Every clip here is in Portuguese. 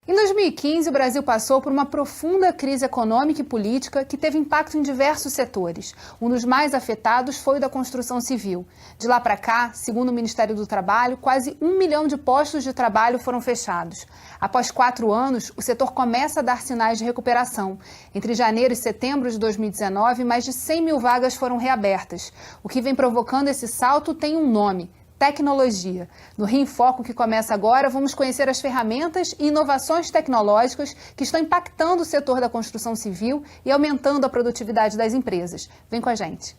Em 2015, o Brasil passou por uma profunda crise econômica e política que teve impacto em diversos setores. Um dos mais afetados foi o da construção civil. De lá para cá, segundo o Ministério do Trabalho, quase 1 milhão de postos de trabalho foram fechados. Após 4 anos, o setor começa a dar sinais de recuperação. Entre janeiro e setembro de 2019, mais de 100 mil vagas foram reabertas. O que vem provocando esse salto tem um nome: tecnologia. No Rio em Foco, que começa agora, vamos conhecer as ferramentas e inovações tecnológicas que estão impactando o setor da construção civil e aumentando a produtividade das empresas. Vem com a gente.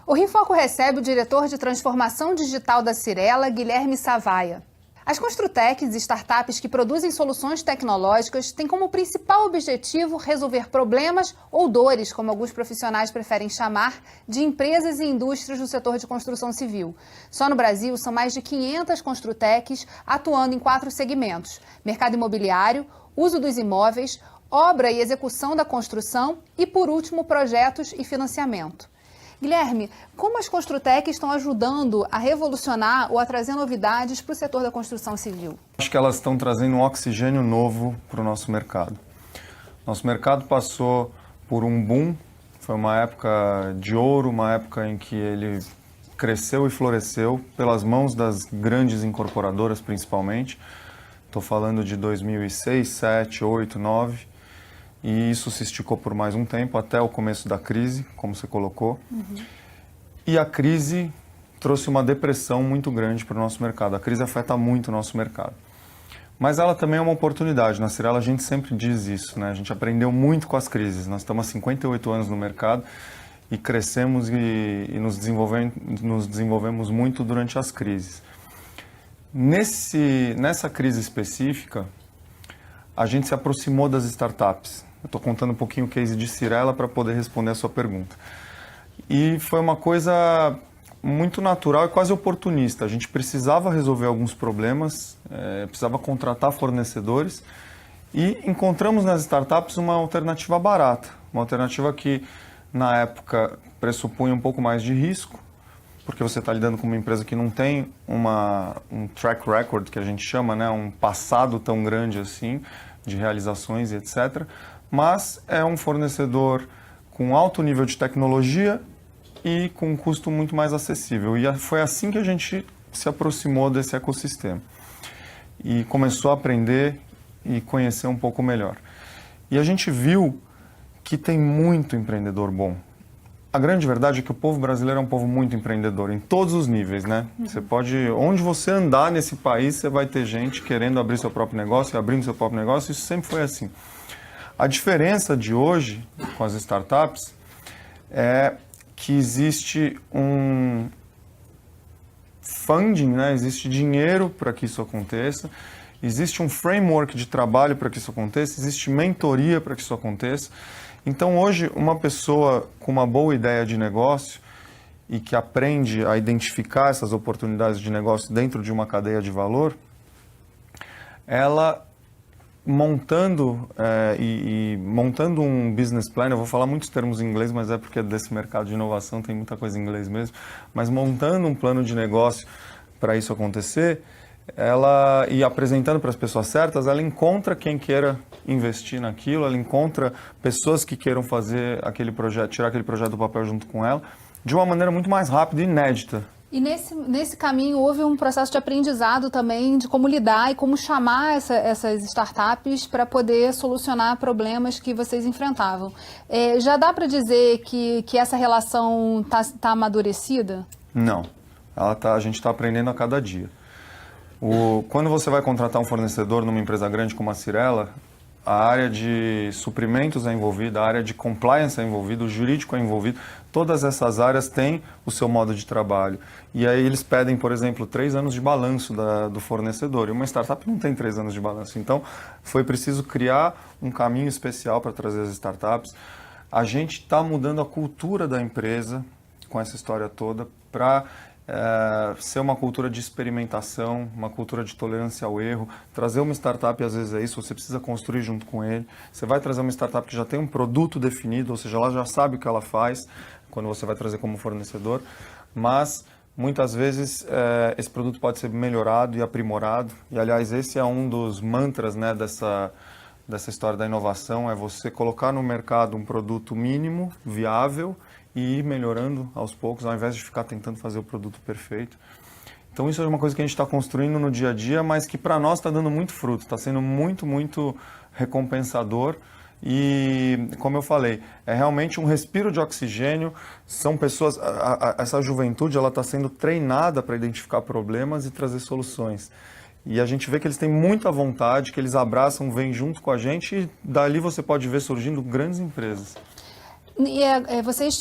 O Rio em Foco recebe o diretor de transformação digital da Cyrela, Guilherme Savaia. As Construtechs, startups que produzem soluções tecnológicas, têm como principal objetivo resolver problemas ou dores, como alguns profissionais preferem chamar, de empresas e indústrias do setor de construção civil. Só no Brasil são mais de 500 Construtechs atuando em 4 segmentos: mercado imobiliário, uso dos imóveis, obra e execução da construção e, por último, projetos e financiamento. Guilherme, como as Construtechs estão ajudando a revolucionar ou a trazer novidades para o setor da construção civil? Acho que elas estão trazendo um oxigênio novo para o nosso mercado. Nosso mercado passou por um boom, foi uma época de ouro, uma época em que ele cresceu e floresceu pelas mãos das grandes incorporadoras principalmente. Estou falando de 2006, 2007, 2008, 2009. E isso se esticou por mais um tempo, até o começo da crise, como você colocou. E a crise trouxe uma depressão muito grande para o nosso mercado. A crise afeta muito o nosso mercado. Mas ela também é uma oportunidade. Na Cyrela a gente sempre diz isso, né? A gente aprendeu muito com as crises. Nós estamos há 58 anos no mercado e crescemos e nos desenvolvemos muito durante as crises. Nessa crise específica, a gente se aproximou das startups. Eu estou contando um pouquinho o case de Cyrela para poder responder a sua pergunta. E foi uma coisa muito natural e quase oportunista. A gente precisava resolver alguns problemas, precisava contratar fornecedores e encontramos nas startups uma alternativa barata. Uma alternativa que, na época, pressupunha um pouco mais de risco, porque você está lidando com uma empresa que não tem um track record, que a gente chama, né, um passado tão grande assim, de realizações e etc., mas é um fornecedor com alto nível de tecnologia e com um custo muito mais acessível. E foi assim que a gente se aproximou desse ecossistema e começou a aprender e conhecer um pouco melhor. E a gente viu que tem muito empreendedor bom. A grande verdade é que o povo brasileiro é um povo muito empreendedor, em todos os níveis, né? Você pode, onde você andar nesse país, você vai ter gente querendo abrir seu próprio negócio e abrindo seu próprio negócio, isso sempre foi assim. A diferença de hoje com as startups é que existe um funding, né? Existe dinheiro para que isso aconteça, existe um framework de trabalho para que isso aconteça, existe mentoria para que isso aconteça. Então, hoje, uma pessoa com uma boa ideia de negócio e que aprende a identificar essas oportunidades de negócio dentro de uma cadeia de valor, ela montando montando um business plan, eu vou falar muitos termos em inglês, mas é porque desse mercado de inovação tem muita coisa em inglês mesmo, mas montando um plano de negócio para isso acontecer, ela, e apresentando para as pessoas certas, ela encontra quem queira investir naquilo, ela encontra pessoas que queiram fazer aquele projeto, tirar aquele projeto do papel junto com ela, de uma maneira muito mais rápida e inédita. E nesse caminho houve um processo de aprendizado também de como lidar e como chamar essas startups para poder solucionar problemas que vocês enfrentavam. Já dá para dizer que essa relação tá amadurecida? Não, a gente está aprendendo a cada dia. Quando você vai contratar um fornecedor numa empresa grande como a Cyrela, a área de suprimentos é envolvida, a área de compliance é envolvida, o jurídico é envolvido, todas essas áreas têm o seu modo de trabalho. E aí eles pedem, por exemplo, 3 anos de balanço do fornecedor, e uma startup não tem 3 anos de balanço. Então, foi preciso criar um caminho especial para trazer as startups. A gente está mudando a cultura da empresa com essa história toda para ser uma cultura de experimentação, uma cultura de tolerância ao erro. Trazer uma startup, às vezes é isso, você precisa construir junto com ele. Você vai trazer uma startup que já tem um produto definido, ou seja, ela já sabe o que ela faz, quando você vai trazer como fornecedor, mas muitas vezes esse produto pode ser melhorado e aprimorado. E, aliás, esse é um dos mantras, né, dessa história da inovação, é você colocar no mercado um produto mínimo, viável, e ir melhorando aos poucos, ao invés de ficar tentando fazer o produto perfeito. Então isso é uma coisa que a gente está construindo no dia a dia, mas que para nós está dando muito fruto, está sendo muito, muito recompensador. E, como eu falei, é realmente um respiro de oxigênio. São pessoas, essa juventude, ela está sendo treinada para identificar problemas e trazer soluções. E a gente vê que eles têm muita vontade, que eles abraçam, vêm junto com a gente, e dali você pode ver surgindo grandes empresas. E vocês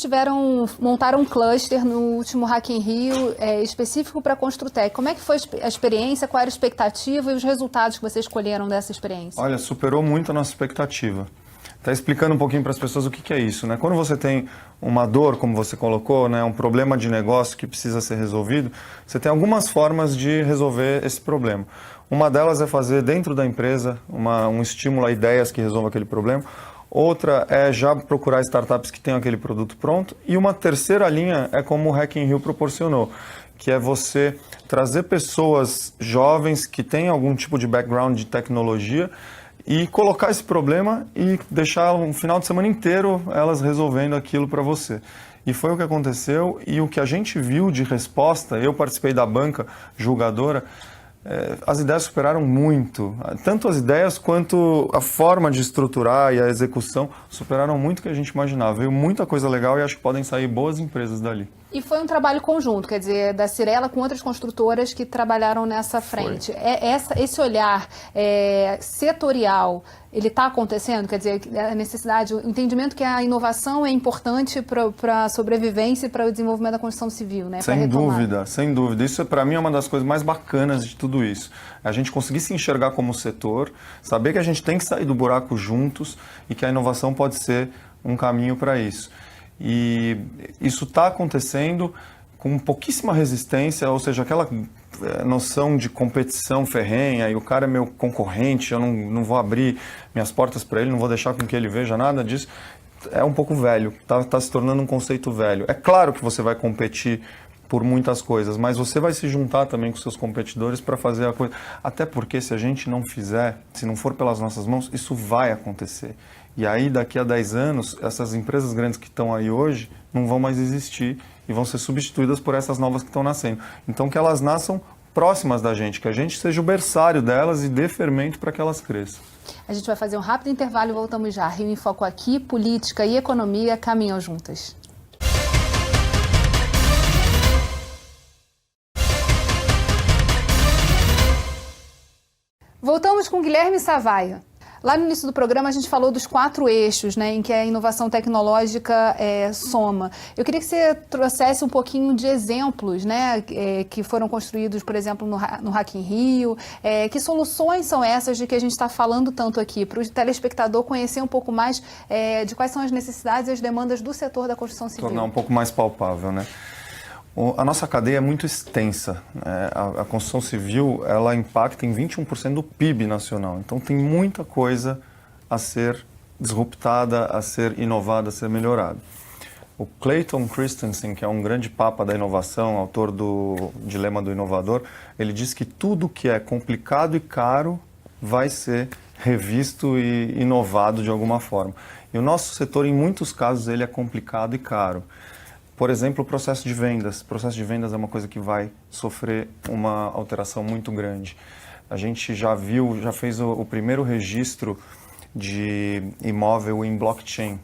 montaram um cluster no último Hack in Rio específico para a Construtec. Como é que foi a experiência, qual era a expectativa e os resultados que vocês escolheram dessa experiência? Olha, superou muito a nossa expectativa. Está explicando um pouquinho para as pessoas o que é isso, né? Quando você tem uma dor, como você colocou, né, um problema de negócio que precisa ser resolvido, você tem algumas formas de resolver esse problema. Uma delas é fazer dentro da empresa um estímulo a ideias que resolvam aquele problema. Outra é já procurar startups que tenham aquele produto pronto. E uma terceira linha é como o Hack in Rio proporcionou, que é você trazer pessoas jovens que têm algum tipo de background de tecnologia e colocar esse problema e deixar um final de semana inteiro elas resolvendo aquilo para você. E foi o que aconteceu, e o que a gente viu de resposta, eu participei da banca julgadora, as ideias superaram muito, tanto as ideias quanto a forma de estruturar e a execução superaram muito o que a gente imaginava. Veio muita coisa legal e acho que podem sair boas empresas dali. E foi um trabalho conjunto, quer dizer, da Cyrela com outras construtoras que trabalharam nessa frente. Esse olhar setorial, ele está acontecendo? Quer dizer, a necessidade, o entendimento que a inovação é importante para a sobrevivência e para o desenvolvimento da construção civil, né? Sem dúvida, sem dúvida. Isso, para mim, é uma das coisas mais bacanas de tudo isso. A gente conseguir se enxergar como setor, saber que a gente tem que sair do buraco juntos e que a inovação pode ser um caminho para isso. E isso está acontecendo com pouquíssima resistência, ou seja, aquela noção de competição ferrenha e o cara é meu concorrente, eu não vou abrir minhas portas para ele, não vou deixar com que ele veja nada disso, é um pouco velho, tá se tornando um conceito velho. É claro que você vai competir por muitas coisas, mas você vai se juntar também com seus competidores para fazer a coisa. Até porque se a gente não fizer, se não for pelas nossas mãos, isso vai acontecer. E aí, daqui a 10 anos, essas empresas grandes que estão aí hoje não vão mais existir e vão ser substituídas por essas novas que estão nascendo. Então, que elas nasçam próximas da gente, que a gente seja o berçário delas e dê fermento para que elas cresçam. A gente vai fazer um rápido intervalo e voltamos já. Rio em Foco aqui, política e economia caminham juntas. Voltamos com Guilherme Savaia. Lá no início do programa a gente falou dos 4 eixos, né, em que a inovação tecnológica soma. Eu queria que você trouxesse um pouquinho de exemplos, né, que foram construídos, por exemplo, no Hack in Rio. Que soluções são essas de que a gente está falando tanto aqui, para o telespectador conhecer um pouco mais de quais são as necessidades e as demandas do setor da construção civil? Tornar um pouco mais palpável, né? A nossa cadeia é muito extensa. A construção civil, ela impacta em 21% do PIB nacional. Então tem muita coisa a ser disruptada, a ser inovada, a ser melhorada. O Clayton Christensen, que é um grande papa da inovação, autor do Dilema do Inovador, ele diz que tudo que é complicado e caro vai ser revisto e inovado de alguma forma. E o nosso setor, em muitos casos, ele é complicado e caro. Por exemplo, o processo de vendas. O processo de vendas é uma coisa que vai sofrer uma alteração muito grande. A gente já fez o primeiro registro de imóvel em blockchain.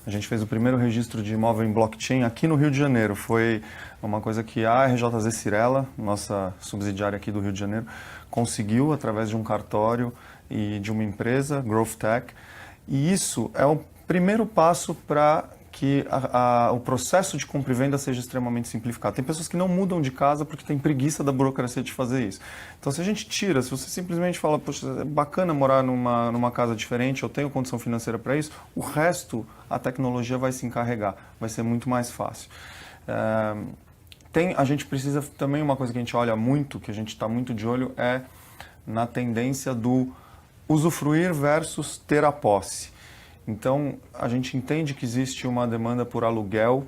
A gente fez o primeiro registro de imóvel em blockchain aqui no Rio de Janeiro. Foi uma coisa que a RJZ Cyrela, nossa subsidiária aqui do Rio de Janeiro, conseguiu através de um cartório e de uma empresa, Growth Tech. E isso é o primeiro passo para que o processo de compra e venda seja extremamente simplificado. Tem pessoas que não mudam de casa porque tem preguiça da burocracia de fazer isso. Então, se a gente tira, se você simplesmente fala, poxa, é bacana morar numa casa diferente, eu tenho condição financeira para isso, o resto, a tecnologia vai se encarregar, vai ser muito mais fácil. a gente precisa também, uma coisa que a gente olha muito, que a gente está muito de olho, é na tendência do usufruir versus ter a posse. Então, a gente entende que existe uma demanda por aluguel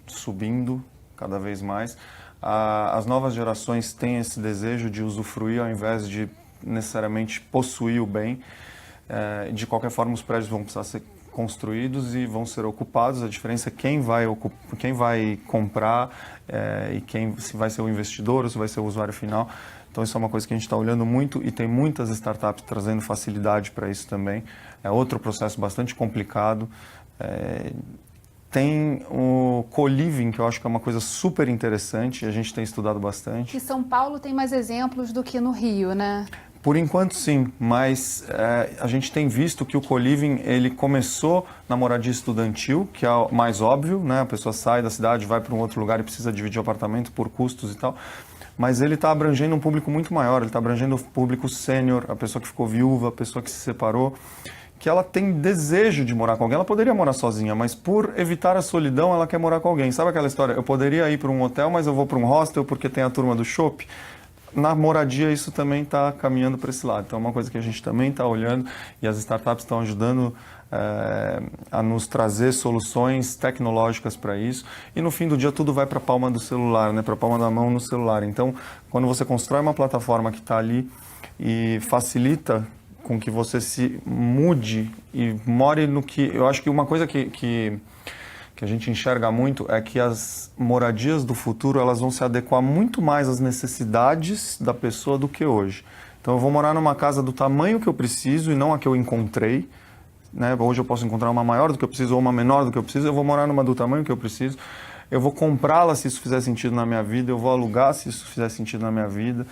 subindo cada vez mais. As novas gerações têm esse desejo de usufruir ao invés de necessariamente possuir o bem. De qualquer forma, os prédios vão precisar ser construídos e vão ser ocupados. A diferença é quem vai comprar se vai ser o investidor ou se vai ser o usuário final. Então, isso é uma coisa que a gente está olhando muito e tem muitas startups trazendo facilidade para isso também. É outro processo bastante complicado. Tem o co-living, que eu acho que é uma coisa super interessante, a gente tem estudado bastante. E São Paulo tem mais exemplos do que no Rio, né? Por enquanto, sim, mas a gente tem visto que o co-living ele começou na moradia estudantil, que é o mais óbvio, né? A pessoa sai da cidade, vai para um outro lugar e precisa dividir o apartamento por custos e tal. Mas ele está abrangendo um público muito maior, ele está abrangendo o público sênior, a pessoa que ficou viúva, a pessoa que se separou, que ela tem desejo de morar com alguém. Ela poderia morar sozinha, mas por evitar a solidão, ela quer morar com alguém. Sabe aquela história? Eu poderia ir para um hotel, mas eu vou para um hostel porque tem a turma do shopping. Na moradia, isso também está caminhando para esse lado. Então, é uma coisa que a gente também está olhando e as startups estão ajudando a nos trazer soluções tecnológicas para isso. E, no fim do dia, tudo vai para a palma do celular, né? Para a palma da mão no celular. Então, quando você constrói uma plataforma que está ali e facilita com que você se mude e more no que... Eu acho que uma coisa que a gente enxerga muito é que as moradias do futuro elas vão se adequar muito mais às necessidades da pessoa do que hoje. Então, eu vou morar numa casa do tamanho que eu preciso e não a que eu encontrei. Né? Hoje eu posso encontrar uma maior do que eu preciso ou uma menor do que eu preciso. Eu vou morar numa do tamanho que eu preciso. Eu vou comprá-la se isso fizer sentido na minha vida. Eu vou alugar se isso fizer sentido na minha vida.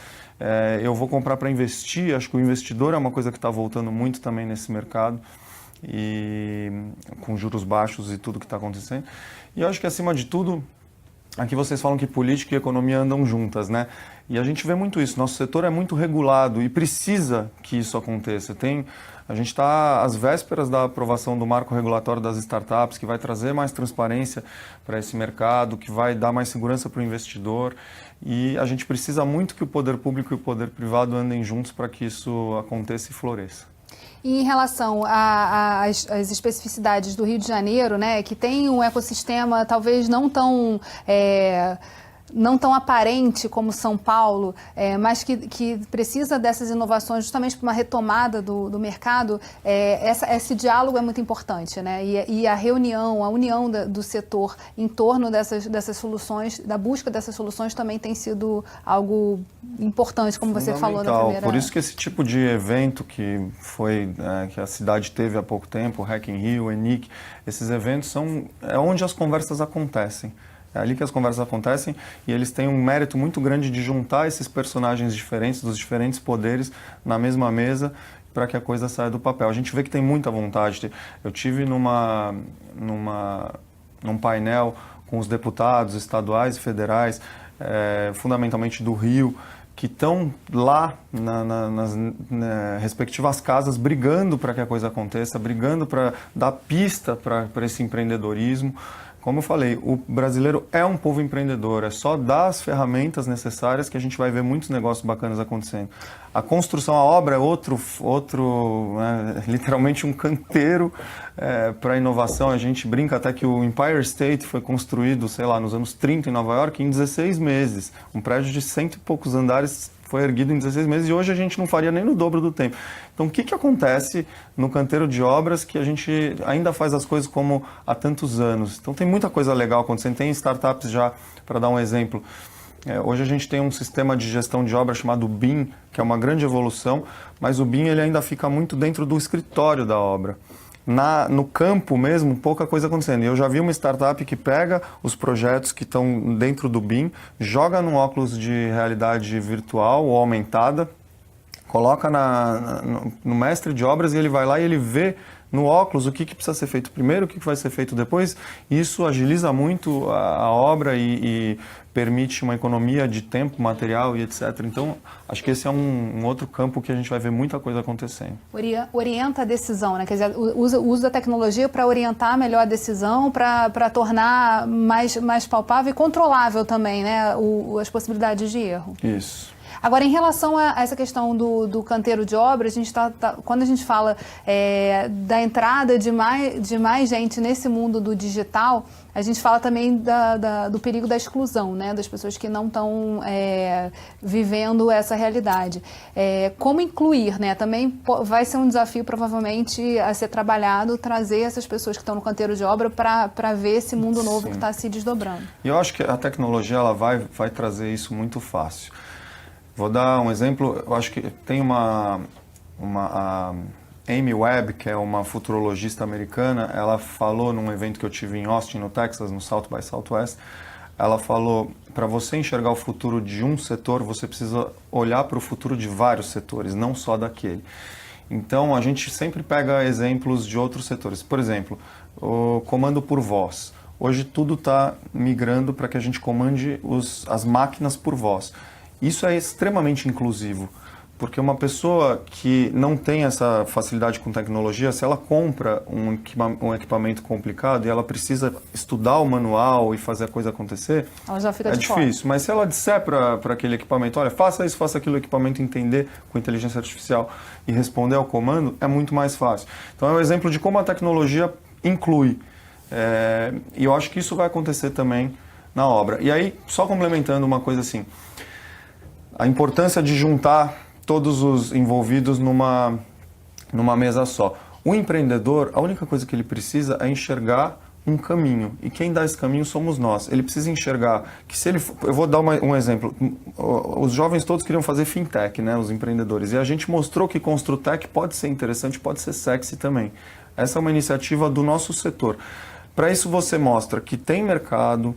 Eu vou comprar para investir. Acho que o investidor é uma coisa que está voltando muito também nesse mercado. E com juros baixos e tudo que está acontecendo. E eu acho que, acima de tudo, aqui vocês falam que política e economia andam juntas, né? E a gente vê muito isso. Nosso setor é muito regulado e precisa que isso aconteça. A gente está às vésperas da aprovação do marco regulatório das startups, que vai trazer mais transparência para esse mercado, que vai dar mais segurança para o investidor. E a gente precisa muito que o poder público e o poder privado andem juntos para que isso aconteça e floresça. E em relação às especificidades do Rio de Janeiro, né, que tem um ecossistema talvez não tão aparente como São Paulo, mas que precisa dessas inovações justamente para uma retomada do mercado, esse diálogo é muito importante, né? E a união do setor em torno dessas soluções, da busca dessas soluções também tem sido algo importante, como você falou na primeira... Por isso que esse tipo de evento que a cidade teve há pouco tempo, o Hack in Rio, o ENIC, esses eventos é onde as conversas acontecem. É ali que as conversas acontecem e eles têm um mérito muito grande de juntar esses personagens diferentes, dos diferentes poderes, na mesma mesa para que a coisa saia do papel. A gente vê que tem muita vontade. Eu tive num painel com os deputados estaduais e federais, fundamentalmente do Rio, que estão lá nas respectivas casas brigando para que a coisa aconteça, brigando para dar pista para esse empreendedorismo. Como eu falei, o brasileiro é um povo empreendedor, é só dar as ferramentas necessárias que a gente vai ver muitos negócios bacanas acontecendo. A construção, a obra é outro literalmente um canteiro para a inovação. A gente brinca até que o Empire State foi construído, sei lá, nos anos 30 em Nova York em 16 meses. Um prédio de 100 e poucos andares foi erguido em 16 meses e hoje a gente não faria nem no dobro do tempo. Então, o que acontece no canteiro de obras que a gente ainda faz as coisas como há tantos anos? Então, tem muita coisa legal acontecendo. Tem startups já, para dar um exemplo. Hoje a gente tem um sistema de gestão de obras chamado BIM, que é uma grande evolução, mas o BIM ele ainda fica muito dentro do escritório da obra. No campo mesmo, pouca coisa acontecendo. E eu já vi uma startup que pega os projetos que estão dentro do BIM, joga num óculos de realidade virtual ou aumentada, coloca no mestre de obras e ele vai lá e ele vê no óculos, o que precisa ser feito primeiro, o que vai ser feito depois. Isso agiliza muito a obra e permite uma economia de tempo, material e etc. Então, acho que esse é um outro campo que a gente vai ver muita coisa acontecendo. Orienta a decisão, né? Quer dizer, o uso da tecnologia para orientar melhor a decisão, para tornar mais palpável e controlável também, né? As possibilidades de erro. Isso. Agora, em relação a essa questão do canteiro de obra, quando a gente fala da entrada de mais gente nesse mundo do digital, a gente fala também do perigo da exclusão, né, das pessoas que não estão vivendo essa realidade. Como incluir, né? Também vai ser um desafio, provavelmente, a ser trabalhado, trazer essas pessoas que estão no canteiro de obra para ver esse mundo novo que está se desdobrando. E eu acho que a tecnologia ela vai trazer isso muito fácil. Vou dar um exemplo, eu acho que tem a Amy Webb, que é uma futurologista americana, ela falou num evento que eu tive em Austin, no Texas, no South by Southwest, ela falou, para você enxergar o futuro de um setor, você precisa olhar para o futuro de vários setores, não só daquele. Então, a gente sempre pega exemplos de outros setores. Por exemplo, o comando por voz. Hoje tudo está migrando para que a gente comande as máquinas por voz. Isso é extremamente inclusivo, porque uma pessoa que não tem essa facilidade com tecnologia, se ela compra um equipamento complicado e ela precisa estudar o manual e fazer a coisa acontecer, ela já fica é difícil. Fora. Mas se ela disser para aquele equipamento, olha, faça isso, faça aquilo, o equipamento entender com inteligência artificial e responder ao comando, é muito mais fácil. Então é um exemplo de como a tecnologia inclui. E eu acho que isso vai acontecer também na obra. E aí, só complementando uma coisa assim, a importância de juntar todos os envolvidos numa mesa só. O empreendedor, a única coisa que ele precisa é enxergar um caminho. E quem dá esse caminho somos nós. Ele precisa enxergar que se ele... Eu vou dar um exemplo. Os jovens todos queriam fazer fintech, né, os empreendedores. E a gente mostrou que Construtech pode ser interessante, pode ser sexy também. Essa é uma iniciativa do nosso setor. Para isso você mostra que tem mercado,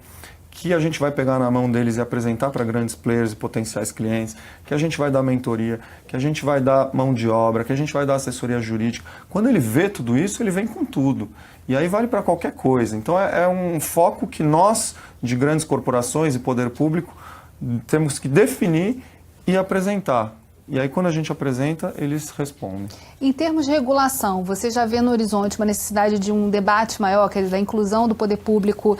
que a gente vai pegar na mão deles e apresentar para grandes players e potenciais clientes, que a gente vai dar mentoria, que a gente vai dar mão de obra, que a gente vai dar assessoria jurídica. Quando ele vê tudo isso, ele vem com tudo. E aí vale para qualquer coisa. Então é um foco que nós, de grandes corporações e poder público, temos que definir e apresentar. E aí, quando a gente apresenta, eles respondem. Em termos de regulação, você já vê no horizonte uma necessidade de um debate maior, quer dizer, da inclusão do poder público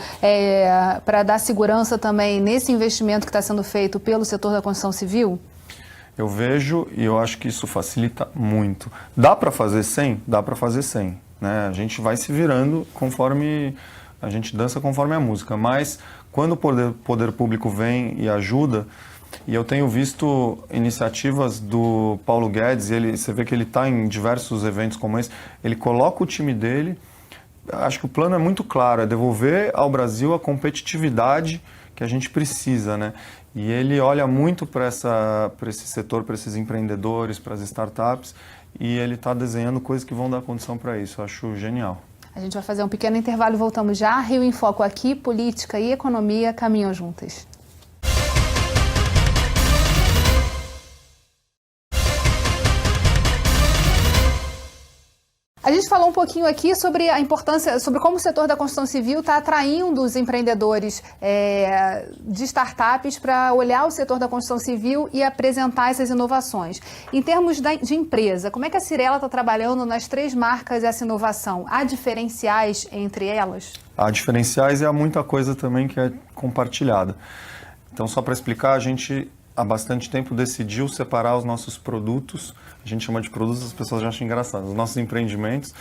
para dar segurança também nesse investimento que está sendo feito pelo setor da construção civil? Eu vejo e eu acho que isso facilita muito. Dá para fazer sem? Dá para fazer sem. Né? A gente vai se virando conforme... A gente dança conforme a música. Mas quando o poder público vem e ajuda... E eu tenho visto iniciativas do Paulo Guedes, você vê que ele está em diversos eventos como esse, ele coloca o time dele, acho que o plano é muito claro, é devolver ao Brasil a competitividade que a gente precisa, né? E ele olha muito para esse setor, para esses empreendedores, para as startups, e ele está desenhando coisas que vão dar condição para isso, eu acho genial. A gente vai fazer um pequeno intervalo e voltamos já. Rio em Foco aqui, política e economia caminham juntas. A gente falou um pouquinho aqui sobre a importância, sobre como o setor da construção civil está atraindo os empreendedores de startups para olhar o setor da construção civil e apresentar essas inovações. Em termos de empresa, como é que a Cyrela está trabalhando nas 3 marcas essa inovação? Há diferenciais entre elas? Há diferenciais e há muita coisa também que é compartilhada. Então, só para explicar, a gente há bastante tempo decidiu separar os nossos produtos, a gente chama de produtos, as pessoas já acham engraçado, os nossos empreendimentos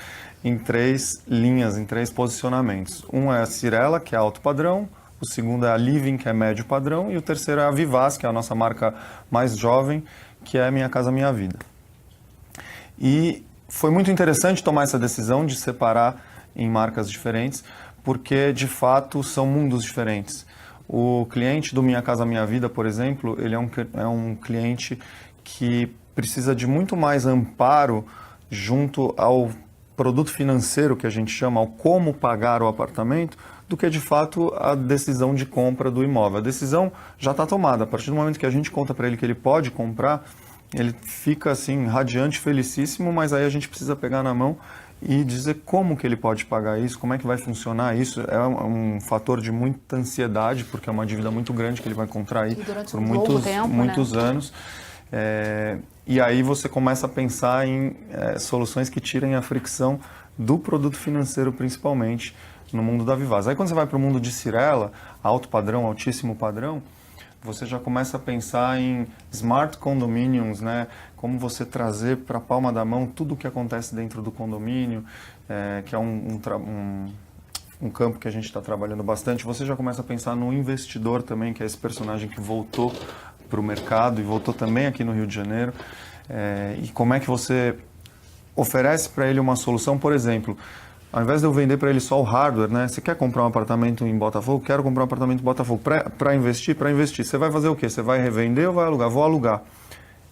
em 3 linhas, em 3 posicionamentos. Um é a Cyrela, que é alto padrão, o segundo é a Living, que é médio padrão, e o terceiro é a Vivaz, que é a nossa marca mais jovem, que é Minha Casa Minha Vida. E foi muito interessante tomar essa decisão de separar em marcas diferentes, porque de fato são mundos diferentes. O cliente do Minha Casa Minha Vida, por exemplo, ele é um cliente que precisa de muito mais amparo junto ao produto financeiro, que a gente chama, ao como pagar o apartamento, do que de fato a decisão de compra do imóvel. A decisão já está tomada. A partir do momento que a gente conta para ele que ele pode comprar, ele fica assim radiante, felicíssimo, mas aí a gente precisa pegar na mão e dizer como que ele pode pagar isso, como é que vai funcionar isso. É um fator de muita ansiedade, porque é uma dívida muito grande que ele vai contrair por muitos anos. E aí você começa a pensar em soluções que tirem a fricção do produto financeiro, principalmente no mundo da Vivaz. Aí quando você vai para o mundo de Cyrela, alto padrão, altíssimo padrão, você já começa a pensar em smart condominiums, né? Como você trazer para a palma da mão tudo o que acontece dentro do condomínio, que é um campo que a gente está trabalhando bastante. Você já começa a pensar no investidor também, que é esse personagem que voltou para o mercado e voltou também aqui no Rio de Janeiro. E como é que você oferece para ele uma solução, por exemplo, ao invés de eu vender para ele só o hardware, né? Você quer comprar um apartamento em Botafogo? Quero comprar um apartamento em Botafogo. Para investir? Para investir. Você vai fazer o quê? Você vai revender ou vai alugar? Vou alugar.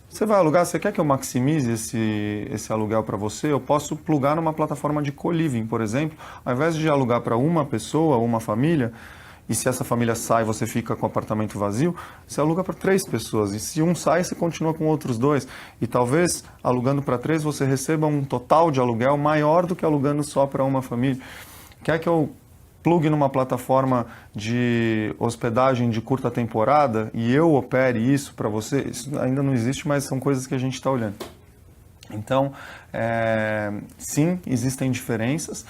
Você vai alugar? Você quer que eu maximize esse aluguel para você? Eu posso plugar numa plataforma de co-living, por exemplo. Ao invés de alugar para uma pessoa, uma família, e se essa família sai, você fica com o apartamento vazio, você aluga para 3 pessoas. E se um sai, você continua com outros 2. E talvez, alugando para 3, você receba um total de aluguel maior do que alugando só para uma família. Quer que eu plugue numa plataforma de hospedagem de curta temporada e eu opere isso para você? Isso ainda não existe, mas são coisas que a gente está olhando. Então, sim, existem diferenças,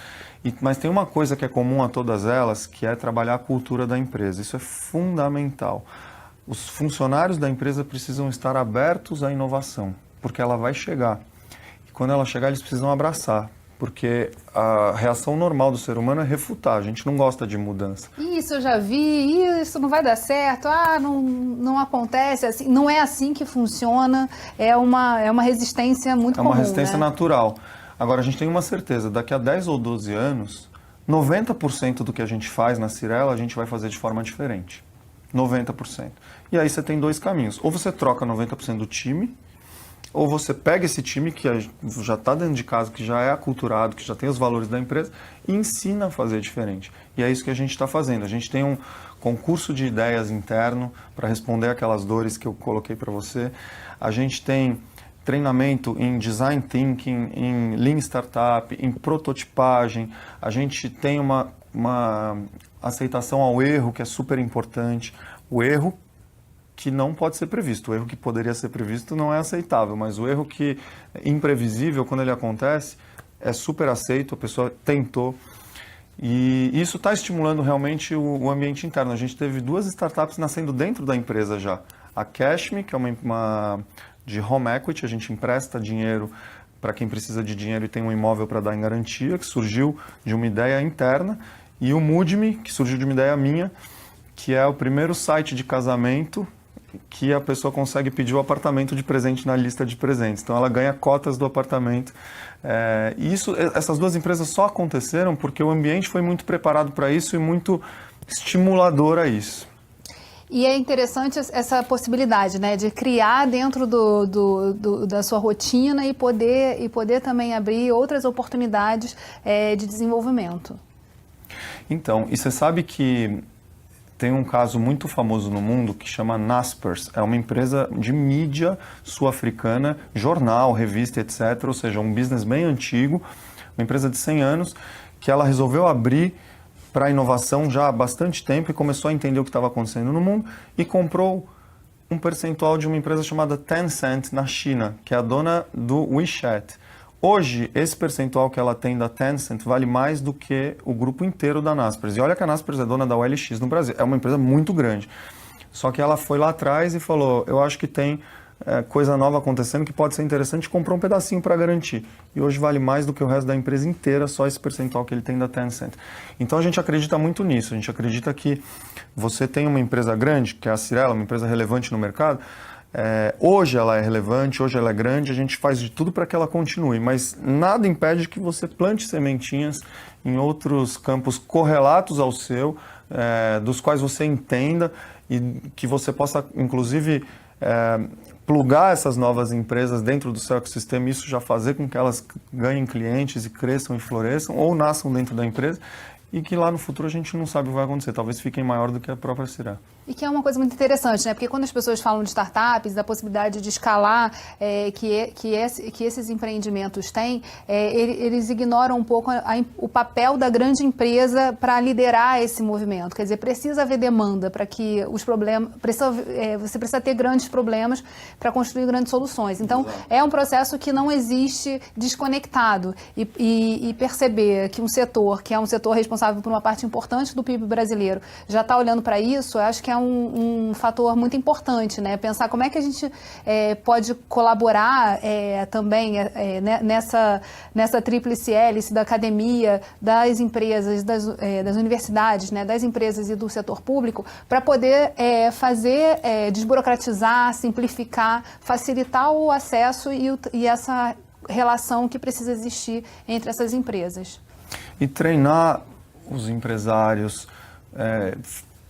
mas tem uma coisa que é comum a todas elas, que é trabalhar a cultura da empresa. Isso é fundamental. Os funcionários da empresa precisam estar abertos à inovação, porque ela vai chegar. E quando ela chegar, eles precisam abraçar, porque a reação normal do ser humano é refutar. A gente não gosta de mudança. Isso eu já vi, isso não vai dar certo, não acontece assim, não é assim que funciona, é uma resistência muito comum. É uma resistência, né? Natural. Agora, a gente tem uma certeza, daqui a 10 ou 12 anos, 90% do que a gente faz na Cyrela, a gente vai fazer de forma diferente. 90%. E aí você tem 2 caminhos. Ou você troca 90% do time, ou você pega esse time que já está dentro de casa, que já é aculturado, que já tem os valores da empresa, e ensina a fazer diferente. E é isso que a gente está fazendo. A gente tem um concurso de ideias interno para responder aquelas dores que eu coloquei para você. A gente tem treinamento em design thinking, em lean startup, em prototipagem. A gente tem uma aceitação ao erro, que é super importante. O erro que não pode ser previsto. O erro que poderia ser previsto não é aceitável, mas o erro que é imprevisível, quando ele acontece, é super aceito, a pessoa tentou. E isso está estimulando realmente o ambiente interno. A gente teve 2 startups nascendo dentro da empresa já. A Cashme, que é uma de home equity, a gente empresta dinheiro para quem precisa de dinheiro e tem um imóvel para dar em garantia, que surgiu de uma ideia interna. E o Mood-me, que surgiu de uma ideia minha, que é o primeiro site de casamento que a pessoa consegue pedir o apartamento de presente na lista de presentes. Então, ela ganha cotas do apartamento. E essas 2 empresas só aconteceram porque o ambiente foi muito preparado para isso e muito estimulador a isso. E é interessante essa possibilidade, né, de criar dentro da sua rotina e poder também abrir outras oportunidades de desenvolvimento. Então, e você sabe que tem um caso muito famoso no mundo que chama Naspers. É uma empresa de mídia sul-africana, jornal, revista, etc. Ou seja, um business bem antigo, uma empresa de 100 anos, que ela resolveu abrir para a inovação já há bastante tempo e começou a entender o que estava acontecendo no mundo e comprou um percentual de uma empresa chamada Tencent na China, que é a dona do WeChat. Hoje, esse percentual que ela tem da Tencent vale mais do que o grupo inteiro da Naspers. E olha que a Naspers é dona da OLX no Brasil. É uma empresa muito grande. Só que ela foi lá atrás e falou, eu acho que tem coisa nova acontecendo que pode ser interessante, comprou um pedacinho para garantir. E hoje vale mais do que o resto da empresa inteira, só esse percentual que ele tem da Tencent. Então a gente acredita muito nisso. A gente acredita que você tem uma empresa grande, que é a Cyrela, uma empresa relevante no mercado. Hoje ela é relevante, hoje ela é grande, a gente faz de tudo para que ela continue, mas nada impede que você plante sementinhas em outros campos correlatos ao seu, dos quais você entenda e que você possa, inclusive, plugar essas novas empresas dentro do seu ecossistema, isso já fazer com que elas ganhem clientes e cresçam e floresçam, ou nasçam dentro da empresa, e que lá no futuro a gente não sabe o que vai acontecer. Talvez fiquem maior do que a própria Cirela. E que é uma coisa muito interessante, né? Porque quando as pessoas falam de startups, da possibilidade de escalar que esses empreendimentos têm, eles ignoram um pouco o papel da grande empresa para liderar esse movimento. Quer dizer, precisa haver demanda para que os problemas... você precisa ter grandes problemas para construir grandes soluções. Então, exato, é um processo que não existe desconectado. E perceber que um setor, que é um setor responsável por uma parte importante do PIB brasileiro, já está olhando para isso, eu acho que é um fator muito importante, né? Pensar como é que a gente pode colaborar também nessa tríplice hélice da academia, das empresas, das universidades, né? Das empresas e do setor público, para poder desburocratizar, simplificar, facilitar o acesso e essa relação que precisa existir entre essas empresas. E treinar os empresários,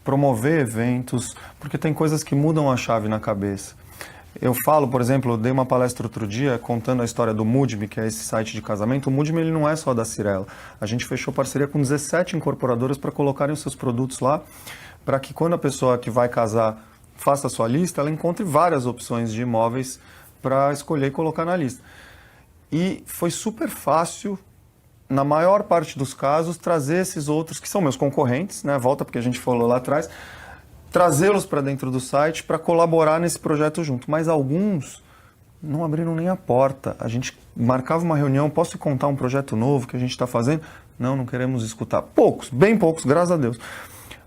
promover eventos, porque tem coisas que mudam a chave na cabeça. Eu falo, por exemplo, eu dei uma palestra outro dia contando a história do Moodme, que é esse site de casamento. O Moodme, ele não é só da Cirela. A gente fechou parceria com 17 incorporadoras para colocarem os seus produtos lá, para que quando a pessoa que vai casar faça a sua lista, ela encontre várias opções de imóveis para escolher e colocar na lista. E foi super fácil, na maior parte dos casos, trazer esses outros, que são meus concorrentes, né? Volta porque a gente falou lá atrás, trazê-los para dentro do site para colaborar nesse projeto junto. Mas alguns não abriram nem a porta. A gente marcava uma reunião, posso te contar um projeto novo que a gente está fazendo? Não queremos escutar. Poucos, bem poucos, graças a Deus.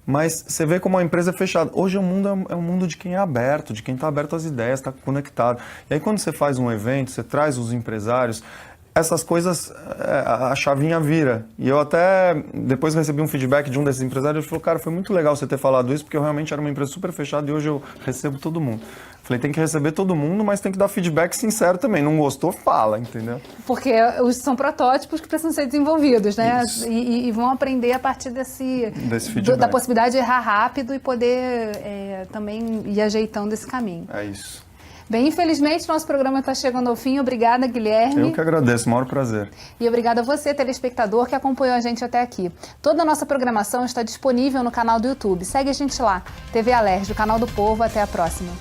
Mas você vê como a empresa é fechada. Hoje o mundo é um mundo de quem é aberto, de quem está aberto às ideias, está conectado. E aí quando você faz um evento, você traz os empresários, essas coisas, a chavinha vira. E eu até, depois recebi um feedback de um desses empresários, ele falou, cara, foi muito legal você ter falado isso, porque eu realmente era uma empresa super fechada e hoje eu recebo todo mundo. Falei, tem que receber todo mundo, mas tem que dar feedback sincero também. Não gostou, fala, entendeu? Porque são protótipos que precisam ser desenvolvidos, né? E vão aprender a partir desse feedback. Da possibilidade de errar rápido e poder também ir ajeitando esse caminho. É isso. Bem, infelizmente, nosso programa está chegando ao fim. Obrigada, Guilherme. Eu que agradeço, maior prazer. E obrigada a você, telespectador, que acompanhou a gente até aqui. Toda a nossa programação está disponível no canal do YouTube. Segue a gente lá, TV Alerj, o canal do povo. Até a próxima.